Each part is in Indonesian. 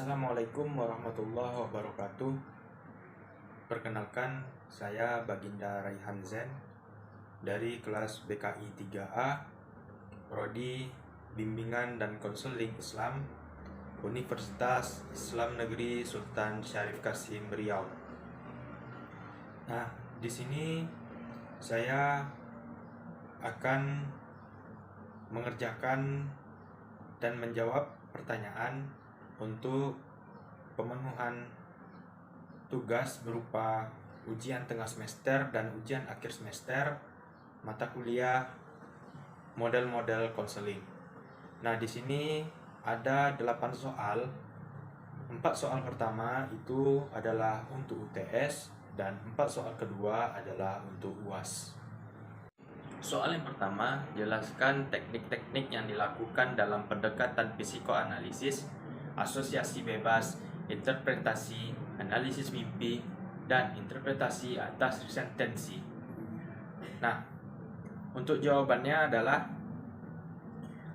Assalamualaikum warahmatullahi wabarakatuh. Perkenalkan, saya Baginda Raihan Zen dari kelas BKI 3A, Prodi Bimbingan dan Konseling Islam, Universitas Islam Negeri Sultan Syarif Qasim Riau. Nah, di sini saya akan mengerjakan dan menjawab pertanyaan untuk pemenuhan tugas berupa ujian tengah semester dan ujian akhir semester mata kuliah model-model konseling. Nah, di sini ada 8 soal. 4 soal pertama itu adalah untuk UTS dan 4 soal kedua adalah untuk UAS. Soal yang pertama, jelaskan teknik-teknik yang dilakukan dalam pendekatan psikoanalisis, asosiasi bebas, interpretasi, analisis mimpi, dan interpretasi atas sentensi. Nah, untuk jawabannya adalah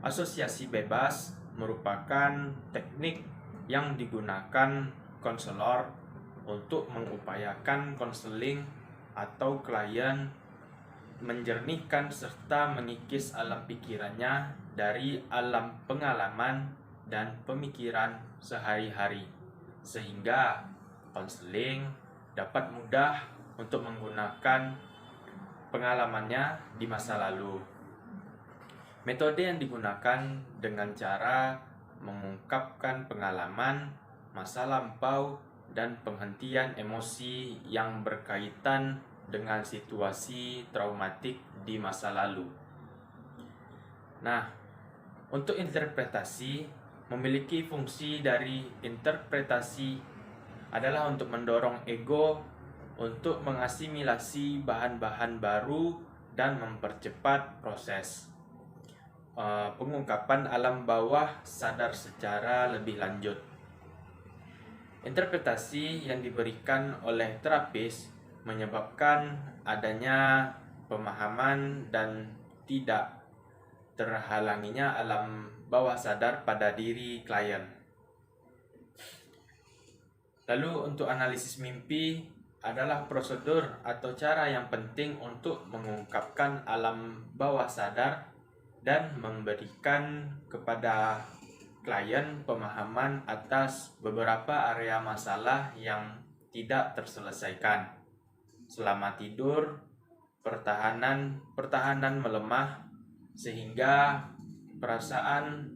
asosiasi bebas merupakan teknik yang digunakan konselor untuk mengupayakan konseling atau klien menjernihkan serta mengikis alam pikirannya dari alam pengalaman dan pemikiran sehari-hari, sehingga konseling dapat mudah untuk menggunakan pengalamannya di masa lalu. Metode yang digunakan dengan cara mengungkapkan pengalaman, masa lampau, dan penghentian emosi yang berkaitan dengan situasi traumatik di masa lalu. Nah, untuk interpretasi, memiliki fungsi dari interpretasi adalah untuk mendorong ego untuk mengasimilasi bahan-bahan baru dan mempercepat proses pengungkapan alam bawah sadar secara lebih lanjut. Interpretasi yang diberikan oleh terapis menyebabkan adanya pemahaman dan tidak terhalanginya alam bawah sadar pada diri klien. Lalu untuk analisis mimpi adalah prosedur atau cara yang penting untuk mengungkapkan alam bawah sadar dan memberikan kepada klien pemahaman atas beberapa area masalah yang tidak terselesaikan. Selama tidur, pertahanan melemah sehingga perasaan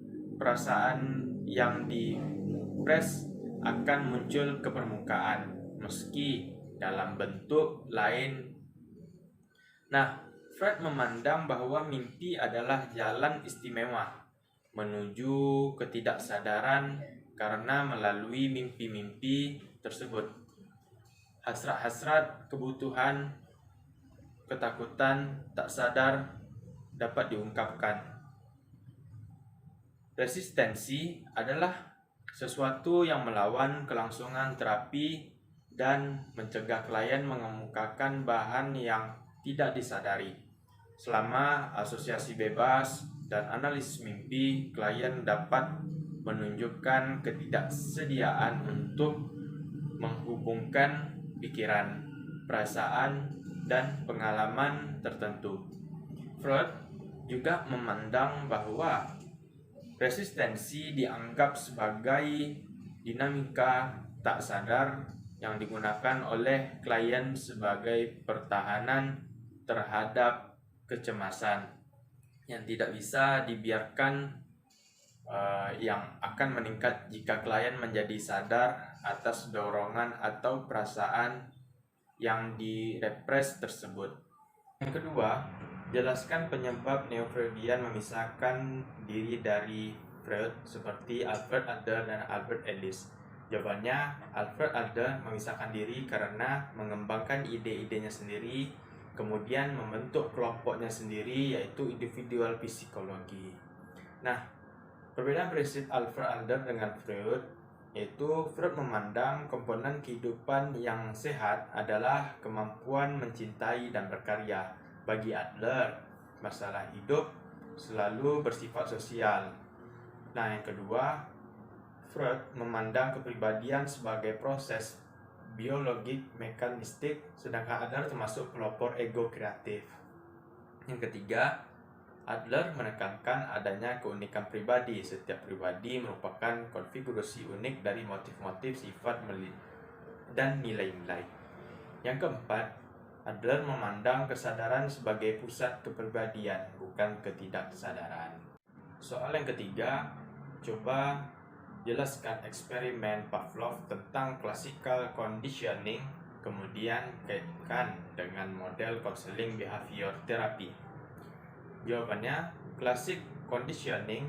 yang dipres akan muncul ke permukaan meski dalam bentuk lain. Nah, Freud memandang bahwa mimpi adalah jalan istimewa menuju ketidaksadaran karena melalui mimpi-mimpi tersebut hasrat-hasrat, kebutuhan, ketakutan tak sadar dapat diungkapkan. Resistensi adalah sesuatu yang melawan kelangsungan terapi dan mencegah klien mengemukakan bahan yang tidak disadari. Selama asosiasi bebas dan analisis mimpi, klien dapat menunjukkan ketidaksediaan untuk menghubungkan pikiran, perasaan, dan pengalaman tertentu. Freud juga memandang bahwa resistensi dianggap sebagai dinamika tak sadar yang digunakan oleh klien sebagai pertahanan terhadap kecemasan yang tidak bisa dibiarkan, yang akan meningkat jika klien menjadi sadar atas dorongan atau perasaan yang direpres tersebut. Yang kedua, jelaskan penyebab neo-Freudian memisahkan diri dari Freud seperti Alfred Adler dan Albert Ellis. Jawabannya, Alfred Adler memisahkan diri karena mengembangkan ide-idenya sendiri, kemudian membentuk kelompoknya sendiri, yaitu individual psikologi. Nah, perbedaan prinsip Alfred Adler dengan Freud, yaitu Freud memandang komponen kehidupan yang sehat adalah kemampuan mencintai dan berkarya. Bagi Adler, masalah hidup selalu bersifat sosial. Nah, yang kedua, Freud memandang kepribadian sebagai proses biologik mekanistik, sedangkan Adler termasuk pelopor ego kreatif. Yang ketiga, Adler menekankan adanya keunikan pribadi. Setiap pribadi merupakan konfigurasi unik dari motif-motif, sifat, dan nilai-nilai. Yang keempat, Adler memandang kesadaran sebagai pusat kepribadian, bukan ketidaksadaran. Soal yang ketiga, coba jelaskan eksperimen Pavlov tentang classical conditioning, kemudian kaitkan dengan model konseling behavior therapy. Jawabannya, classic conditioning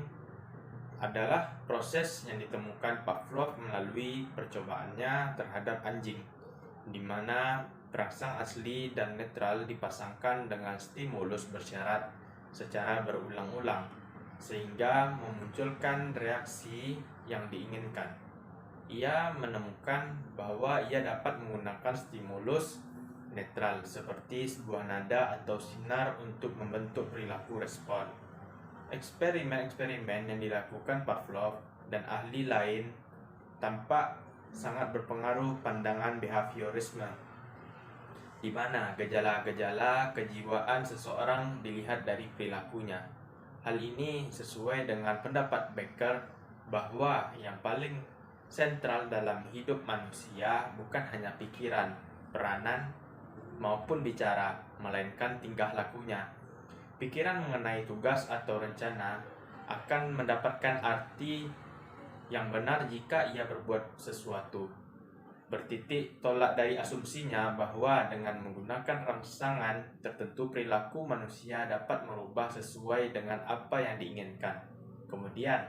adalah proses yang ditemukan Pavlov melalui percobaannya terhadap anjing, di mana perangsang asli dan netral dipasangkan dengan stimulus bersyarat secara berulang-ulang, sehingga memunculkan reaksi yang diinginkan. Ia menemukan bahwa ia dapat menggunakan stimulus netral seperti sebuah nada atau sinar untuk membentuk perilaku respon. Eksperimen-eksperimen yang dilakukan Pavlov dan ahli lain tampak sangat berpengaruh pandangan behaviorisme, di mana gejala-gejala kejiwaan seseorang dilihat dari perilakunya. Hal ini sesuai dengan pendapat Becker bahwa yang paling sentral dalam hidup manusia bukan hanya pikiran, peranan, maupun bicara, melainkan tingkah lakunya. Pikiran mengenai tugas atau rencana akan mendapatkan arti yang benar jika ia berbuat sesuatu. Bertitik tolak dari asumsinya bahwa dengan menggunakan rangsangan tertentu perilaku manusia dapat merubah sesuai dengan apa yang diinginkan. Kemudian,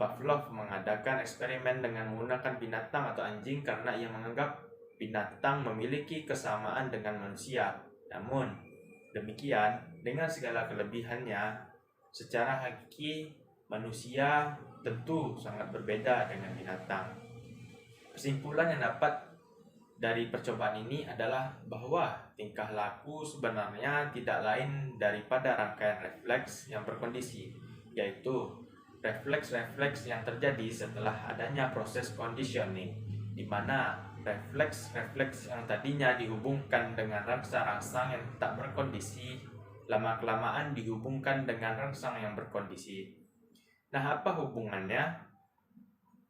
Pavlov mengadakan eksperimen dengan menggunakan binatang atau anjing karena ia menganggap binatang memiliki kesamaan dengan manusia. Namun, demikian, dengan segala kelebihannya, secara hakiki manusia tentu sangat berbeda dengan binatang. Kesimpulan yang dapat dari percobaan ini adalah bahwa tingkah laku sebenarnya tidak lain daripada rangkaian refleks yang berkondisi, yaitu refleks-refleks yang terjadi setelah adanya proses conditioning, di mana refleks-refleks yang tadinya dihubungkan dengan rangsa-rangsang yang tak berkondisi, lama-kelamaan dihubungkan dengan rangsang yang berkondisi. Nah, apa hubungannya?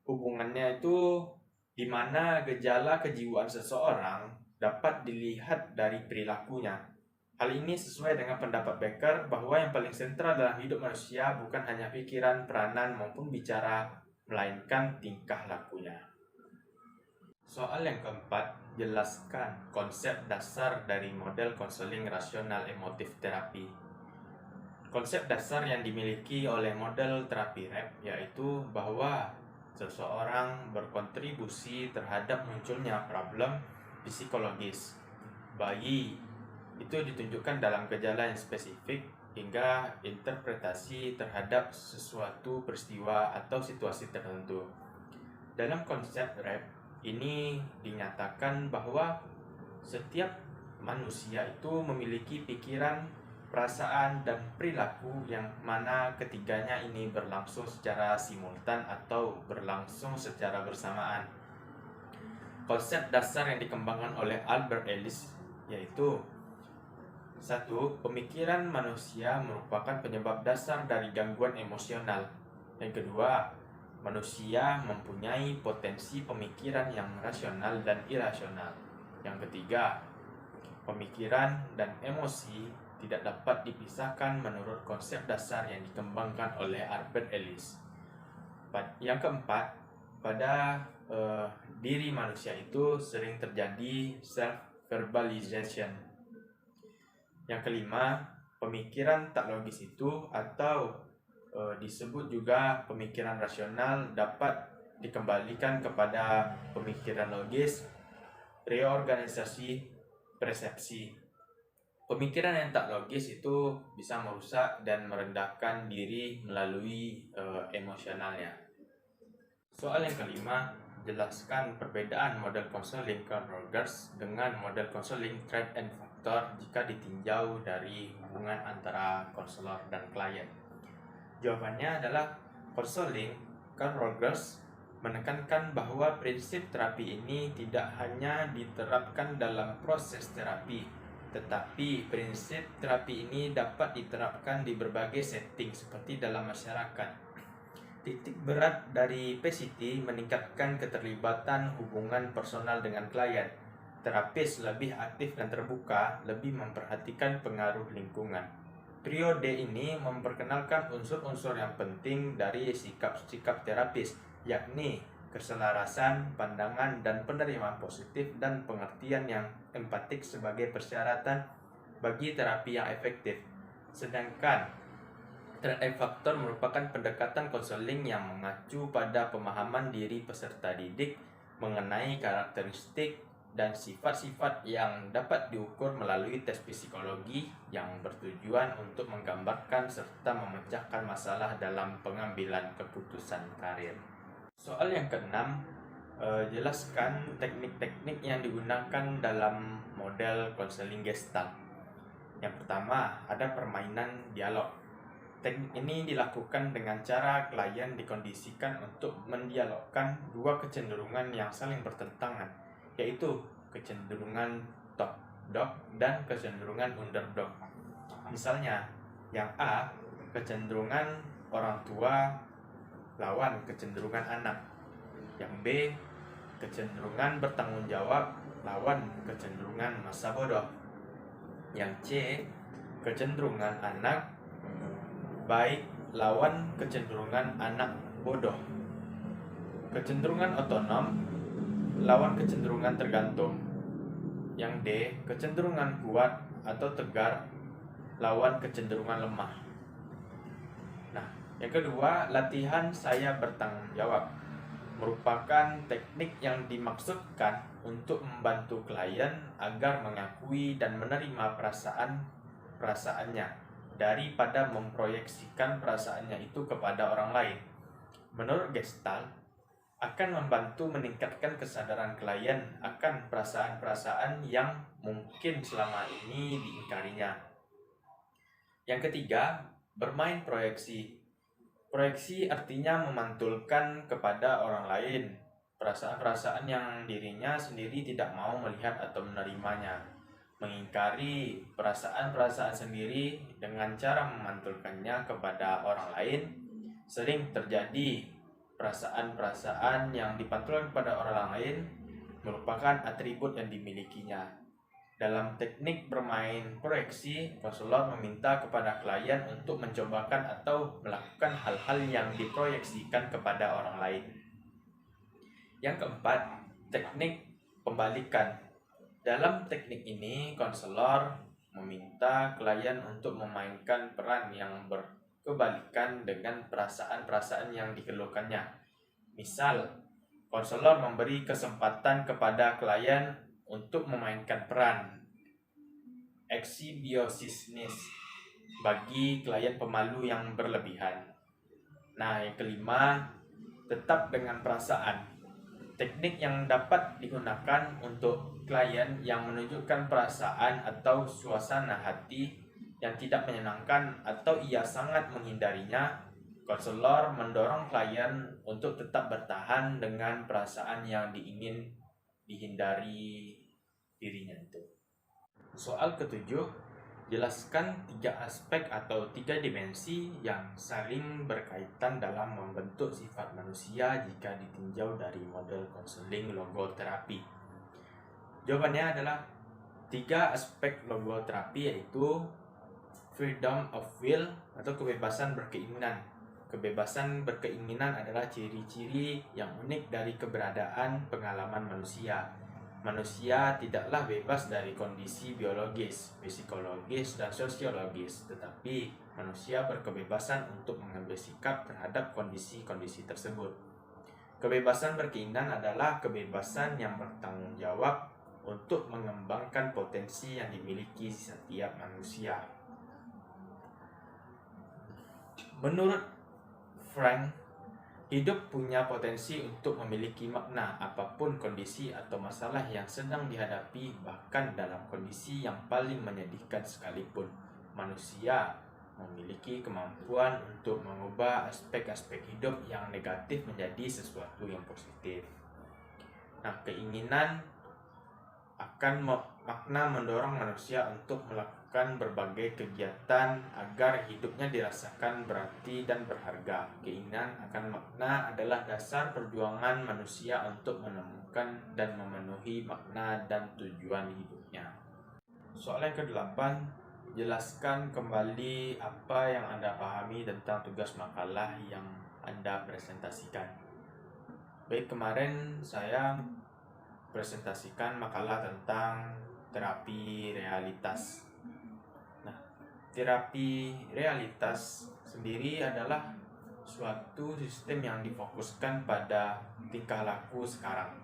Hubungannya itu di mana gejala kejiwaan seseorang dapat dilihat dari perilakunya. Hal ini sesuai dengan pendapat Becker bahwa yang paling sentral dalam hidup manusia bukan hanya pikiran, peranan, maupun bicara, melainkan tingkah lakunya. Soal yang keempat, jelaskan konsep dasar dari model konseling rasional emotif terapi. Konsep dasar yang dimiliki oleh model terapi REP yaitu bahwa seseorang berkontribusi terhadap munculnya problem psikologis. Bayi itu ditunjukkan dalam gejala yang spesifik hingga interpretasi terhadap sesuatu peristiwa atau situasi tertentu. Dalam konsep REP ini dinyatakan bahwa setiap manusia itu memiliki pikiran, perasaan, dan perilaku yang mana ketiganya ini berlangsung secara simultan atau berlangsung secara bersamaan. Konsep dasar yang dikembangkan oleh Albert Ellis yaitu 1. Pemikiran manusia merupakan penyebab dasar dari gangguan emosional. Yang kedua, manusia mempunyai potensi pemikiran yang rasional dan irasional. Yang ketiga, pemikiran dan emosi tidak dapat dipisahkan menurut konsep dasar yang dikembangkan oleh Albert Ellis. Yang keempat, pada diri manusia itu sering terjadi self-verbalization. Yang kelima, pemikiran tak logis itu atau disebut juga pemikiran rasional dapat dikembalikan kepada pemikiran logis, reorganisasi persepsi. Pemikiran yang tak logis itu bisa merusak dan merendahkan diri melalui emosionalnya. Soal yang kelima, jelaskan perbedaan model konseling Carl Rogers dengan model konseling Threat and Factor jika ditinjau dari hubungan antara konselor dan klien. Jawabannya adalah konseling Carl Rogers menekankan bahwa prinsip terapi ini tidak hanya diterapkan dalam proses terapi, tetapi prinsip terapi ini dapat diterapkan di berbagai setting seperti dalam masyarakat. Titik berat dari PCT meningkatkan keterlibatan hubungan personal dengan klien. Terapis lebih aktif dan terbuka, lebih memperhatikan pengaruh lingkungan. Trio D ini memperkenalkan unsur-unsur yang penting dari sikap-sikap terapis, yakni keselarasan, pandangan, dan penerimaan positif, dan pengertian yang empatik sebagai persyaratan bagi terapi yang efektif. Sedangkan Threat Factor merupakan pendekatan konseling yang mengacu pada pemahaman diri peserta didik mengenai karakteristik dan sifat-sifat yang dapat diukur melalui tes psikologi yang bertujuan untuk menggambarkan serta memecahkan masalah dalam pengambilan keputusan karir. Soal yang keenam, jelaskan teknik-teknik yang digunakan dalam model konseling Gestalt. Yang pertama, ada permainan dialog. Teknik ini dilakukan dengan cara klien dikondisikan untuk mendialogkan dua kecenderungan yang saling bertentangan, yaitu kecenderungan top dog dan kecenderungan underdog. Misalnya, yang A, kecenderungan orang tua lawan kecenderungan anak. Yang B, kecenderungan bertanggung jawab lawan kecenderungan masa bodoh. Yang C, kecenderungan anak baik lawan kecenderungan anak bodoh. Kecenderungan otonom lawan kecenderungan tergantung. Yang D, kecenderungan kuat atau tegar lawan kecenderungan lemah. Nah, yang kedua, latihan saya bertanggung jawab merupakan teknik yang dimaksudkan untuk membantu klien agar mengakui dan menerima perasaannya daripada memproyeksikan perasaannya itu kepada orang lain. Menurut Gestalt, akan membantu meningkatkan kesadaran klien akan perasaan-perasaan yang mungkin selama ini diingkarinya. Yang ketiga, bermain proyeksi. Proyeksi artinya memantulkan kepada orang lain perasaan-perasaan yang dirinya sendiri tidak mau melihat atau menerimanya. Mengingkari perasaan-perasaan sendiri dengan cara memantulkannya kepada orang lain. Sering terjadi perasaan-perasaan yang dipantulkan kepada orang lain merupakan atribut yang dimilikinya. Dalam teknik bermain proyeksi, konselor meminta kepada klien untuk mencobakan atau melakukan hal-hal yang diproyeksikan kepada orang lain. Yang keempat, teknik pembalikan. Dalam teknik ini, konselor meminta klien untuk memainkan peran yang berkebalikan dengan perasaan-perasaan yang dikeluhkannya. Misal, konselor memberi kesempatan kepada klien untuk memainkan peran eksibiosis bagi klien pemalu yang berlebihan. Nah, yang kelima, tetap dengan perasaan. Teknik yang dapat digunakan untuk klien yang menunjukkan perasaan atau suasana hati yang tidak menyenangkan atau ia sangat menghindarinya. Konselor mendorong klien untuk tetap bertahan dengan perasaan yang ingin dihindari dirinya itu. Soal ketujuh, jelaskan 3 aspek atau 3 dimensi yang saling berkaitan dalam membentuk sifat manusia jika ditinjau dari model konseling logoterapi. Jawabannya adalah 3 aspek logoterapi, yaitu freedom of will atau kebebasan berkeinginan. Kebebasan berkeinginan adalah ciri-ciri yang unik dari keberadaan pengalaman manusia. Manusia tidaklah bebas dari kondisi biologis, psikologis, dan sosiologis, tetapi manusia berkebebasan untuk mengambil sikap terhadap kondisi-kondisi tersebut. Kebebasan berkeinginan adalah kebebasan yang bertanggung jawab untuk mengembangkan potensi yang dimiliki setiap manusia. Menurut Frank, hidup punya potensi untuk memiliki makna apapun kondisi atau masalah yang sedang dihadapi, bahkan dalam kondisi yang paling menyedihkan sekalipun. Manusia memiliki kemampuan untuk mengubah aspek-aspek hidup yang negatif menjadi sesuatu yang positif. Nah, keinginan akan makna mendorong manusia untuk melakukan berbagai kegiatan agar hidupnya dirasakan berarti dan berharga. Keinginan akan makna adalah dasar perjuangan manusia untuk menemukan dan memenuhi makna dan tujuan hidupnya. Soal yang ke-8, jelaskan kembali apa yang Anda pahami tentang tugas makalah yang Anda presentasikan. Baik, kemarin saya presentasikan makalah tentang terapi realitas. Nah, terapi realitas sendiri adalah suatu sistem yang difokuskan pada tingkah laku sekarang.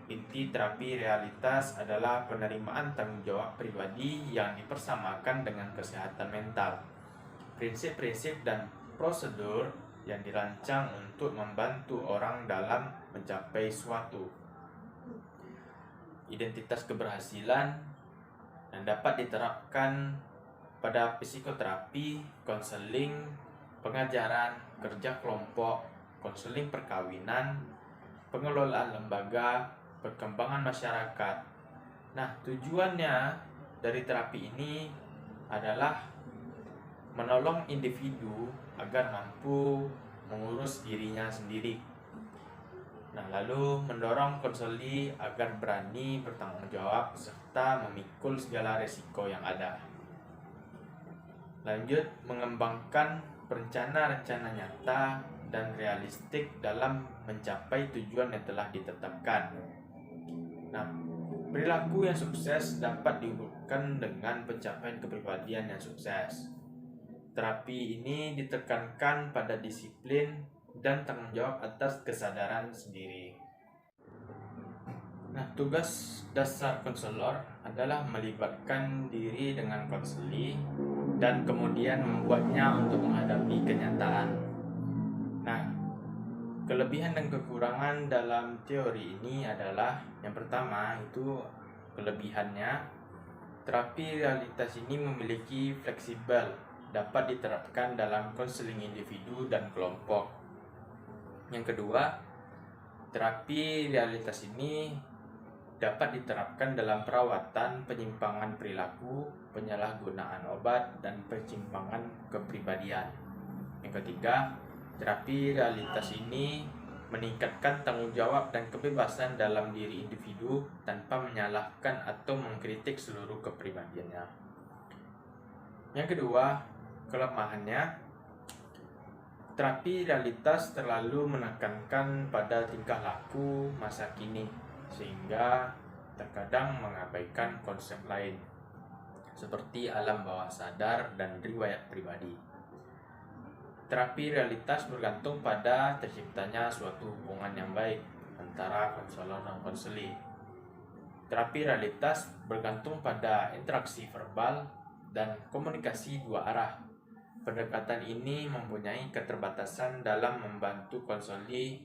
Inti terapi realitas adalah penerimaan tanggung jawab pribadi yang dipersamakan dengan kesehatan mental. Prinsip-prinsip dan prosedur yang dirancang untuk membantu orang dalam mencapai suatu identitas keberhasilan yang dapat diterapkan pada psikoterapi, konseling, pengajaran, kerja kelompok, konseling perkawinan, pengelolaan lembaga, perkembangan masyarakat. Nah, tujuannya dari terapi ini adalah menolong individu agar mampu mengurus dirinya sendiri. Nah, lalu mendorong konseli agar berani bertanggung jawab serta memikul segala resiko yang ada. Lanjut, mengembangkan rencana-rencana nyata dan realistik dalam mencapai tujuan yang telah ditetapkan. Nah, perilaku yang sukses dapat diukurkan dengan pencapaian kepribadian yang sukses. Terapi ini ditekankan pada disiplin dan tanggung jawab atas kesadaran sendiri. Nah, tugas dasar konselor adalah melibatkan diri dengan konseli dan kemudian membuatnya untuk menghadapi kenyataan. Nah, kelebihan dan kekurangan dalam teori ini adalah yang pertama itu kelebihannya, terapi realitas ini memiliki fleksibel, dapat diterapkan dalam konseling individu dan kelompok. Yang kedua, terapi realitas ini dapat diterapkan dalam perawatan penyimpangan perilaku, penyalahgunaan obat, dan penyimpangan kepribadian. Yang ketiga, terapi realitas ini meningkatkan tanggung jawab dan kebebasan dalam diri individu tanpa menyalahkan atau mengkritik seluruh kepribadiannya. Yang kedua, kelemahannya, terapi realitas terlalu menekankan pada tingkah laku masa kini sehingga terkadang mengabaikan konsep lain seperti alam bawah sadar dan riwayat pribadi. Terapi realitas bergantung pada terciptanya suatu hubungan yang baik antara konselor dan konseli. Terapi realitas bergantung pada interaksi verbal dan komunikasi dua arah. Pendekatan ini mempunyai keterbatasan dalam membantu konseli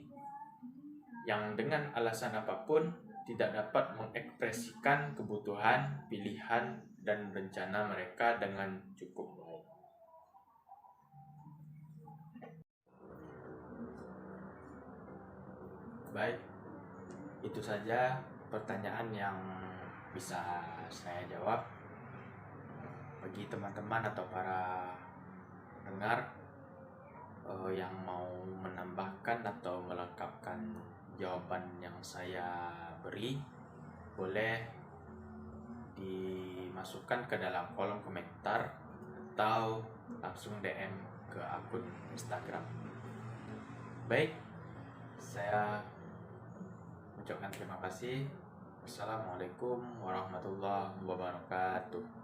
yang dengan alasan apapun tidak dapat mengekspresikan kebutuhan, pilihan, dan rencana mereka dengan cukup baik. Baik, itu saja pertanyaan yang bisa saya jawab. Bagi teman-teman atau para pendengar yang mau menambahkan atau melengkapkan jawaban yang saya beri, boleh dimasukkan ke dalam kolom komentar atau langsung DM ke akun Instagram. Baik, saya ucapkan terima kasih. Wassalamualaikum warahmatullahi wabarakatuh.